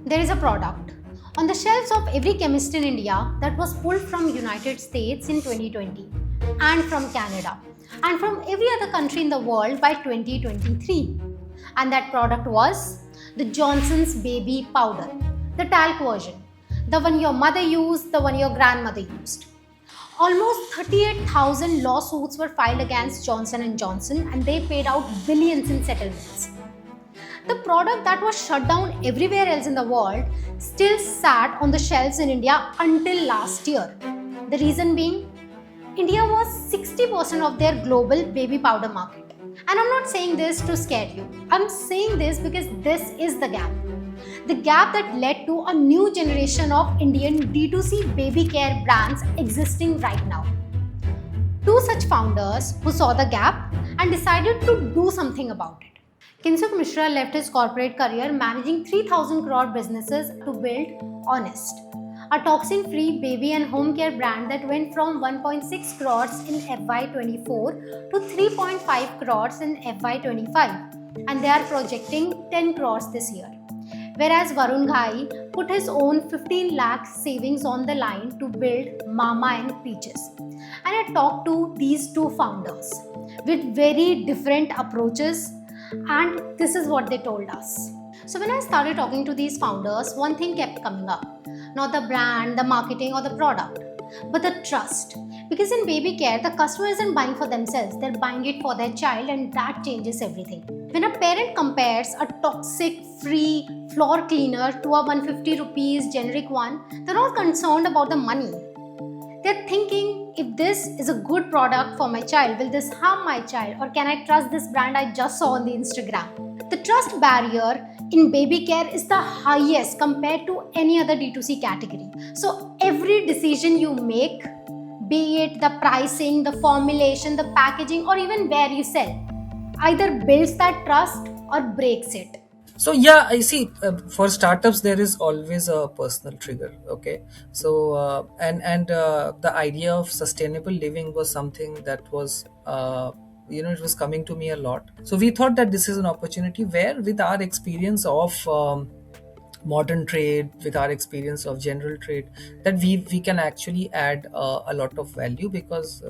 There is a product on the shelves of every chemist in India that was pulled from United States in 2020 and from Canada and from every other country in the world by 2023. And that product was the Johnson's baby powder, the talc version, the one your mother used, the one your grandmother used. Almost 38,000 lawsuits were filed against Johnson & Johnson and they paid out billions in settlements. The product that was shut down everywhere else in the world still sat on the shelves in India until last year. The reason being, India was 60% of their global baby powder market. And I'm not saying this to scare you. I'm saying this because this is the gap. The gap that led to a new generation of Indian D2C baby care brands existing right now. Two such founders who saw the gap and decided to do something about it. Kinshuk Mishra left his corporate career managing 3,000 crore businesses to build Awenest, a toxin-free baby and home care brand that went from 1.6 crores in FY24 to 3.5 crores in FY25, and they are projecting 10 crores this year. Whereas Varun Ghai put his own 15 lakh savings on the line to build Mama and Peaches. And I talked to these two founders with very different approaches, and this is what they told us. So when I started talking to these founders, one thing kept coming up. Not the brand, the marketing or the product, but the trust. Because in baby care, the customer isn't buying for themselves, they're buying it for their child, and that changes everything. When a parent compares a toxic free floor cleaner to a 150 rupees generic one, they're not concerned about the money. They're thinking, if this is a good product for my child, will this harm my child, or can I trust this brand I just saw on the Instagram? The trust barrier in baby care is the highest compared to any other D2C category. So every decision you make, be it the pricing, the formulation, the packaging, or even where you sell, either builds that trust or breaks it. So yeah, I see. For startups, there is always a personal trigger. Okay, so the idea of sustainable living was something that was it was coming to me a lot. So we thought that this is an opportunity where, with our experience of modern trade, with our experience of general trade, that we can actually add a lot of value, because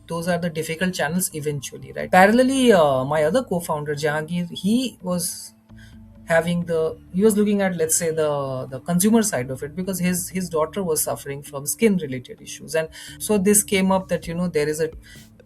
those are the difficult channels eventually, right? Parallelly, my other co-founder Jahangir, he was looking at, let's say, the consumer side of it, because his daughter was suffering from skin related issues. And so this came up that there is a,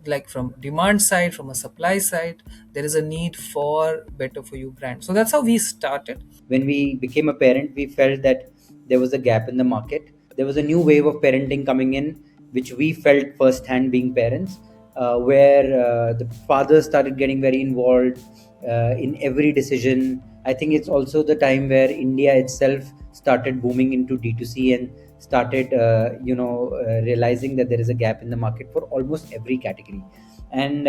like, from demand side, from a supply side, there is a need for better for you brand. So that's how we started. When we became a parent, we felt that there was a gap in the market. There was a new wave of parenting coming in, which we felt firsthand being parents, where the fathers started getting very involved in every decision. I think it's also the time where India itself started booming into D2C and started realizing that there is a gap in the market for almost every category. And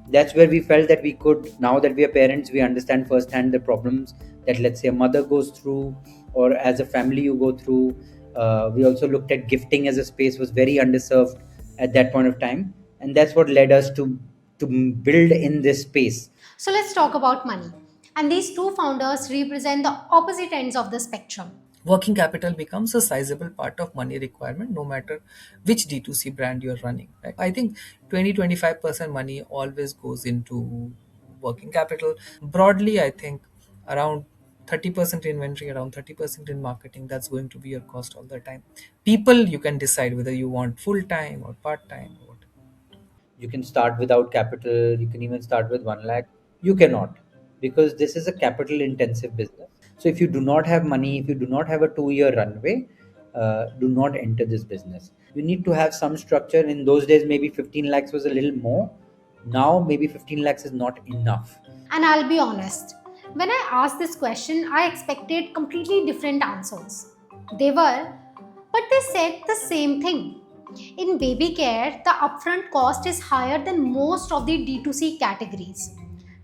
that's where we felt that we could, now that we are parents, we understand firsthand the problems that, let's say, a mother goes through, or as a family you go through. We also looked at gifting as a space was very underserved at that point of time, and that's what led us to build in this space. So let's talk about money. And these two founders represent the opposite ends of the spectrum. Working capital becomes a sizable part of money requirement, no matter which D2C brand you're running. Right? I think 20-25% money always goes into working capital. Broadly, I think around 30% inventory, around 30% in marketing, that's going to be your cost all the time. People, you can decide whether you want full-time or part-time or what. You can start without capital. You can even start with 1 lakh. You cannot, because this is a capital intensive business. So if you do not have money, if you do not have a 2-year runway, do not enter this business. You need to have some structure. In those days, maybe 15 lakhs was a little more. Now, maybe 15 lakhs is not enough. And I'll be honest, when I asked this question, I expected completely different answers. They were, but they said the same thing. In baby care, the upfront cost is higher than most of the D2C categories.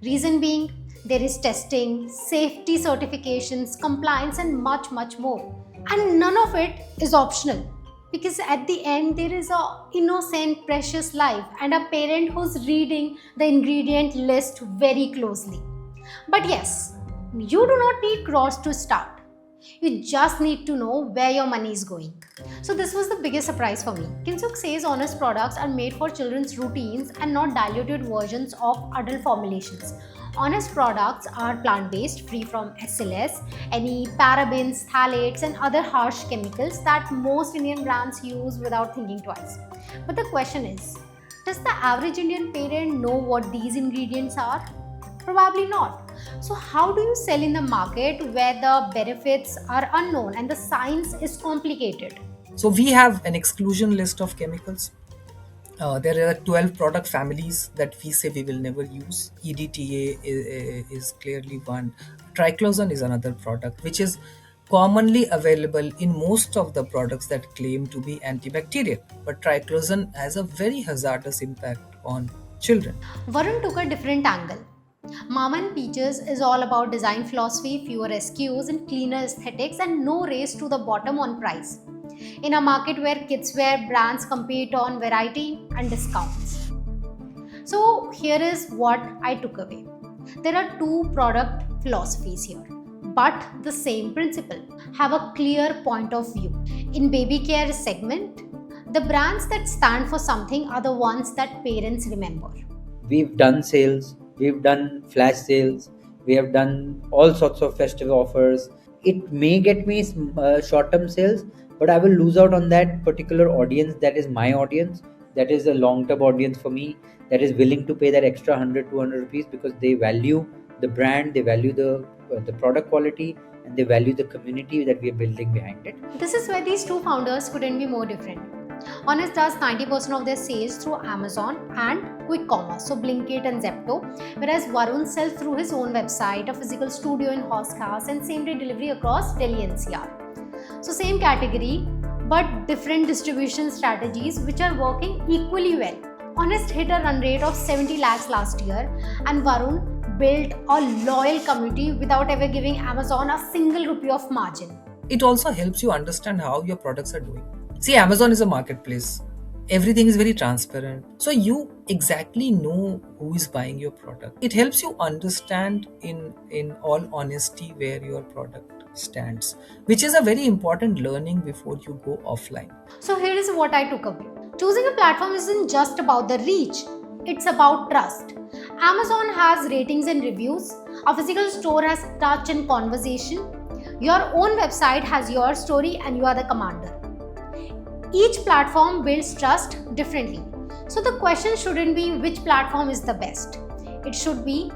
Reason being, there is testing, safety certifications, compliance, and much, much more. And none of it is optional. Because at the end, there is a innocent, precious life and a parent who's reading the ingredient list very closely. But yes, you do not need crores to start. You just need to know where your money is going. So this was the biggest surprise for me. Kinshuk says Honest products are made for children's routines and not diluted versions of adult formulations. Honest products are plant-based, free from SLS, any parabens, phthalates and other harsh chemicals that most Indian brands use without thinking twice. But the question is, does the average Indian parent know what these ingredients are? Probably not. So, how do you sell in the market where the benefits are unknown and the science is complicated? So we have an exclusion list of chemicals. There are 12 product families that we say we will never use. EDTA is clearly one. Triclosan is another product which is commonly available in most of the products that claim to be antibacterial. But triclosan has a very hazardous impact on children. Varun took a different angle. Mama and Peaches is all about design philosophy, fewer SKUs, and cleaner aesthetics, and no race to the bottom on price. In a market where kidswear brands compete on variety and discounts. So, here is what I took away. There are two product philosophies here, but the same principle. Have a clear point of view. In baby care segment, the brands that stand for something are the ones that parents remember. We've done sales, we've done flash sales, we have done all sorts of festive offers. It may get me short term sales, but I will lose out on that particular audience that is my audience, that is a long term audience for me, that is willing to pay that extra 100 200 rupees because they value the brand, they value the product quality, and they value the community that we are building behind it. This is where these two founders couldn't be more different. Honest does 90% of their sales through Amazon and quick commerce, so Blinkit and Zepto, whereas Varun sells through his own website, a physical studio in Horsehouse, and same-day delivery across Delhi NCR. So same category, but different distribution strategies which are working equally well. Honest hit a run rate of 70 lakhs last year, and Varun built a loyal community without ever giving Amazon a single rupee of margin. It also helps you understand how your products are doing. See, Amazon is a marketplace. Everything is very transparent. So you exactly know who is buying your product. It helps you understand in all honesty where your product stands, which is a very important learning before you go offline. So here is what I took away. Choosing a platform isn't just about the reach, it's about trust. Amazon has ratings and reviews. A physical store has touch and conversation. Your own website has your story and you are the commander. Each platform builds trust differently. So the question shouldn't be which platform is the best. It should be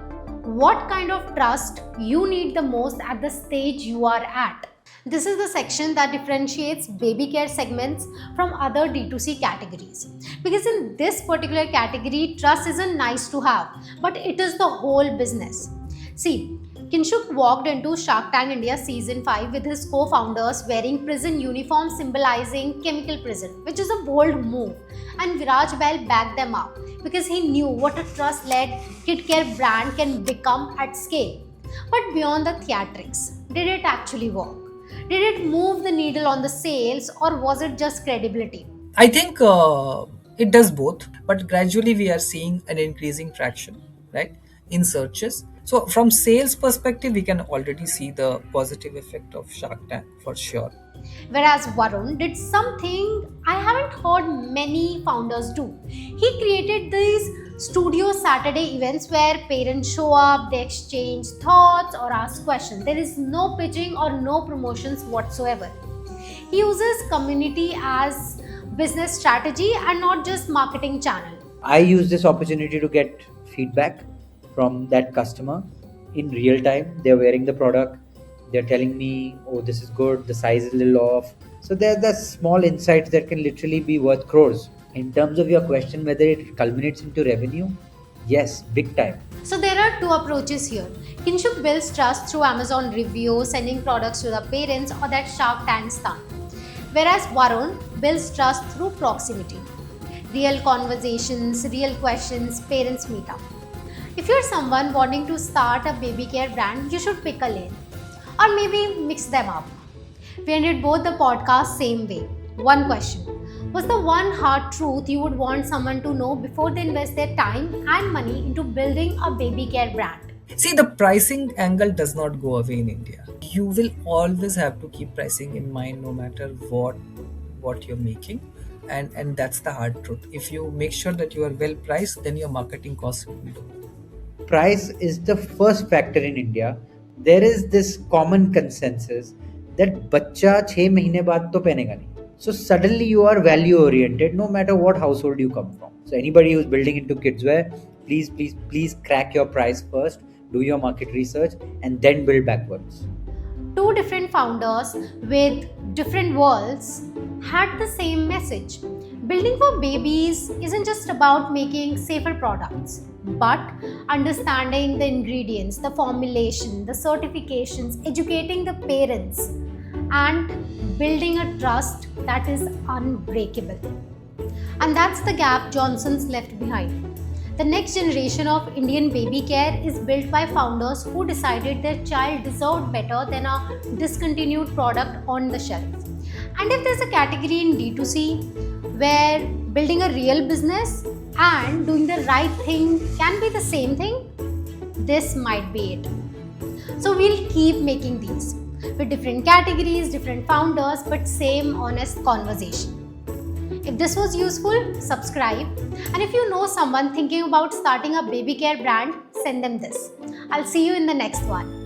what kind of trust you need the most at the stage you are at. This is the section that differentiates baby care segments from other D2C categories. Because in this particular category, trust isn't nice to have, but it is the whole business. See, Kinshuk walked into Shark Tank India Season 5 with his co-founders wearing prison uniforms symbolizing chemical prison, which is a bold move. And Viraj Bell backed them up because he knew what a trust-led kid care brand can become at scale. But beyond the theatrics, did it actually work? Did it move the needle on the sales, or was it just credibility? I think it does both, but gradually we are seeing an increasing traction, right, in searches. So from sales perspective, we can already see the positive effect of Shark Tank for sure. Whereas Varun did something I haven't heard many founders do. He created these studio Saturday events where parents show up, they exchange thoughts or ask questions. There is no pitching or no promotions whatsoever. He uses community as business strategy and not just marketing channel. I use this opportunity to get feedback from that customer in real time. They're wearing the product, they're telling me, oh, this is good, the size is a little off. So there are the small insights that can literally be worth crores. In terms of your question whether it culminates into revenue, yes, big time. So there are two approaches here. Kinshuk builds trust through Amazon reviews, sending products to the parents, or that Shark Tank stunt. Whereas Varun builds trust through proximity. Real conversations, real questions, parents meet up. If you're someone wanting to start a baby care brand, you should pick a lane. Or maybe mix them up. We ended both the podcasts same way. One question. What's the one hard truth you would want someone to know before they invest their time and money into building a baby care brand? See, the pricing angle does not go away in India. You will always have to keep pricing in mind no matter what you're making. And that's the hard truth. If you make sure that you are well priced, then your marketing costs will be low. Price is the first factor in India. There is this common consensus that बच्चा 6 महीने बाद तो पहनेगा नहीं. So suddenly you are value oriented no matter what household you come from. So anybody who's building into kids wear, please crack your price first, do your market research, and then build backwards. Two different founders with different worlds had the same message. Building for babies isn't just about making safer products, but understanding the ingredients, the formulation, the certifications, educating the parents, and building a trust that is unbreakable. And that's the gap Johnson's left behind. The next generation of Indian baby care is built by founders who decided their child deserved better than a discontinued product on the shelf. And if there's a category in D2C where building a real business and doing the right thing can be the same thing, this might be it. So we'll keep making these with different categories, different founders, but same honest conversation. If this was useful, subscribe. And if you know someone thinking about starting a baby care brand, send them this. I'll see you in the next one.